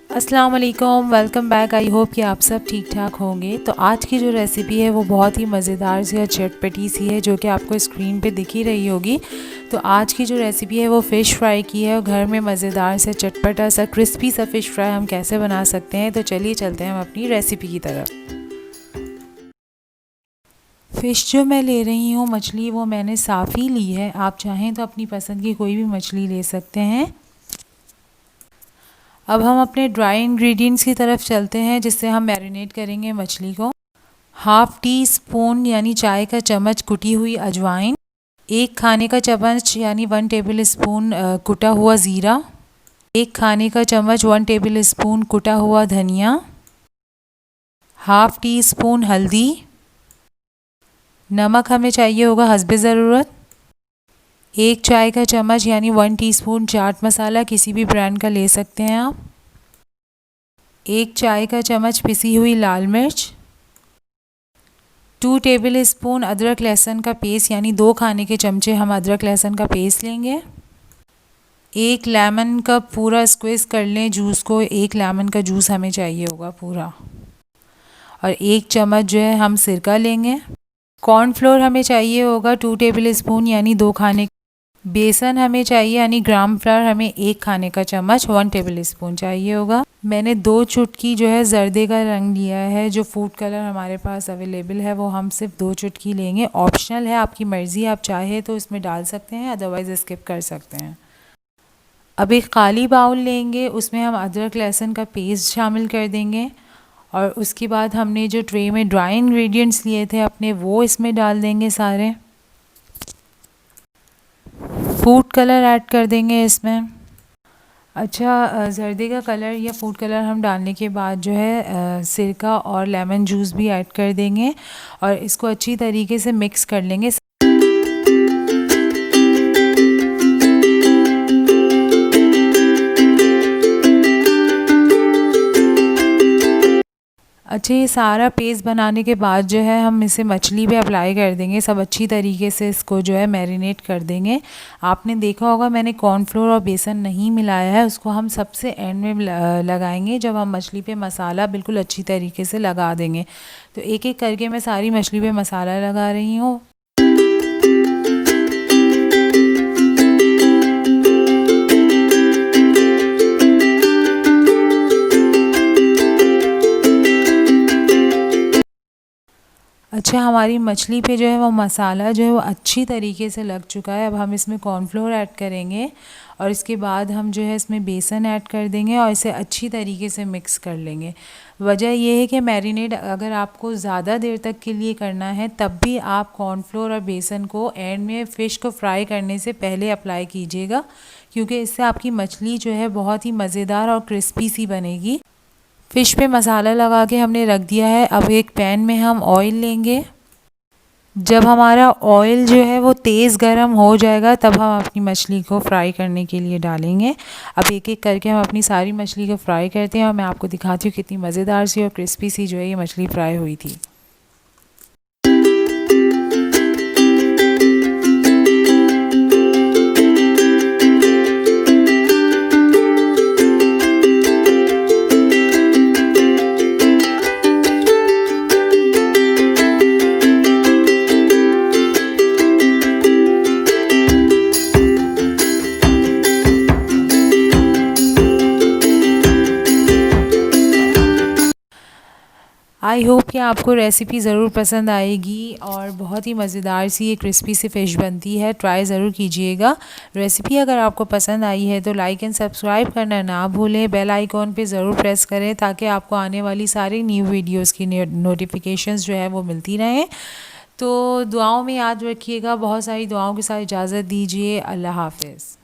अस्सलाम वालेकुम, welcome back. I hope कि आप सब ठीक ठाक होंगे। तो आज की जो रेसिपी है वो बहुत ही मज़ेदार सी और चटपटी सी है, जो कि आपको स्क्रीन पे दिख ही रही होगी। तो आज की जो रेसिपी है वो फ़िश फ्राई की है, और घर में मज़ेदार से चटपटा सा क्रिस्पी सा फ़िश फ्राई हम कैसे बना सकते हैं। तो चलिए चलते हैं हम अपनी रेसिपी की तरफ। फ़िश जो मैं ले रही हूँ मछली, वो मैंने साफ़ी ली है। आप चाहें तो अपनी पसंद की कोई भी मछली ले सकते हैं। अब हम अपने ड्राई इंग्रेडिएंट्स की तरफ चलते हैं, जिससे हम मैरिनेट करेंगे मछली को। हाफ़ टी स्पून यानी चाय का चम्मच कुटी हुई अजवाइन, 1 खाने का चम्मच यानी 1 टेबल स्पून कुटा हुआ ज़ीरा, 1 खाने का चम्मच 1 टेबल स्पून कुटा हुआ धनिया, हाफ़ टी स्पून हल्दी, नमक हमें चाहिए होगा हस्बे ज़रूरत, 1 चाय का चम्मच यानी 1 टीस्पून चाट मसाला, किसी भी ब्रांड का ले सकते हैं आप, 1 चाय का चम्मच पिसी हुई लाल मिर्च, 2 टेबल स्पून अदरक लहसुन का पेस्ट यानी 2 खाने के चमचे हम अदरक लहसुन का पेस्ट लेंगे, 1 लेमन का पूरा स्क्वीज़ कर लें जूस को, 1 लेमन का जूस हमें चाहिए होगा पूरा, और 1 चम्मच जो है हम सिरका लेंगे। कॉर्नफ्लोर हमें चाहिए होगा 2 टेबल स्पून यानी 2 खाने। बेसन हमें चाहिए यानी ग्राम फ्लावर हमें 1 खाने का चम्मच 1 टेबल स्पून चाहिए होगा। मैंने 2 चुटकी जो है जर्दे का रंग लिया है, जो फूड कलर हमारे पास अवेलेबल है वो हम सिर्फ 2 चुटकी लेंगे। ऑप्शनल है, आपकी मर्ज़ी, आप चाहे तो इसमें डाल सकते हैं, अदरवाइज़ स्किप कर सकते हैं। अब एक खाली बाउल लेंगे, उसमें हम अदरक लहसुन का पेस्ट शामिल कर देंगे, और उसके बाद हमने जो ट्रे में ड्राई इंग्रेडिएंट्स लिए थे अपने, वो इसमें डाल देंगे सारे। फूड कलर ऐड कर देंगे इसमें। अच्छा, जर्दे का कलर या फूड कलर हम डालने के बाद जो है सिरका और लेमन जूस भी ऐड कर देंगे, और इसको अच्छी तरीके से मिक्स कर लेंगे। अच्छा, ये सारा पेस्ट बनाने के बाद जो है हम इसे मछली पे अप्लाई कर देंगे। सब अच्छी तरीके से इसको जो है मैरिनेट कर देंगे। आपने देखा होगा मैंने कॉर्नफ्लोर और बेसन नहीं मिलाया है, उसको हम सबसे एंड में लगाएंगे, जब हम मछली पे मसाला बिल्कुल अच्छी तरीके से लगा देंगे। तो एक एक करके मैं सारी मछली पे मसाला लगा रही हूँ। अच्छा, हमारी मछली पे जो है वो मसाला जो है वो अच्छी तरीके से लग चुका है। अब हम इसमें कॉर्नफ्लोर ऐड करेंगे, और इसके बाद हम जो है इसमें बेसन ऐड कर देंगे, और इसे अच्छी तरीके से मिक्स कर लेंगे। वजह यह है कि मैरिनेट अगर आपको ज़्यादा देर तक के लिए करना है, तब भी आप कॉर्नफ्लोर और बेसन को एंड में फ़िश को फ्राई करने से पहले अप्लाई कीजिएगा, क्योंकि इससे आपकी मछली जो है बहुत ही मज़ेदार और क्रिस्पी सी बनेगी। फ़िश पे मसाला लगा के हमने रख दिया है। अब एक पैन में हम ऑयल लेंगे। जब हमारा ऑयल जो है वो तेज़ गर्म हो जाएगा, तब हम अपनी मछली को फ्राई करने के लिए डालेंगे। अब एक एक करके हम अपनी सारी मछली को फ्राई करते हैं, और मैं आपको दिखाती हूँ कितनी मज़ेदार सी और क्रिस्पी सी जो है ये मछली फ्राई हुई थी। आई होप कि आपको रेसिपी ज़रूर पसंद आएगी, और बहुत ही मज़ेदार सी ये क्रिस्पी सी फ़िश बनती है। ट्राई ज़रूर कीजिएगा। रेसिपी अगर आपको पसंद आई है तो लाइक एंड सब्सक्राइब करना ना भूलें। बेल आइकॉन पे ज़रूर प्रेस करें, ताकि आपको आने वाली सारी न्यू वीडियोज़ की नोटिफिकेशंस जो है वो मिलती रहें। तो दुआओं में याद रखिएगा। बहुत सारी दुआओं के साथ इजाज़त दीजिए। अल्लाह हाफ़िज़।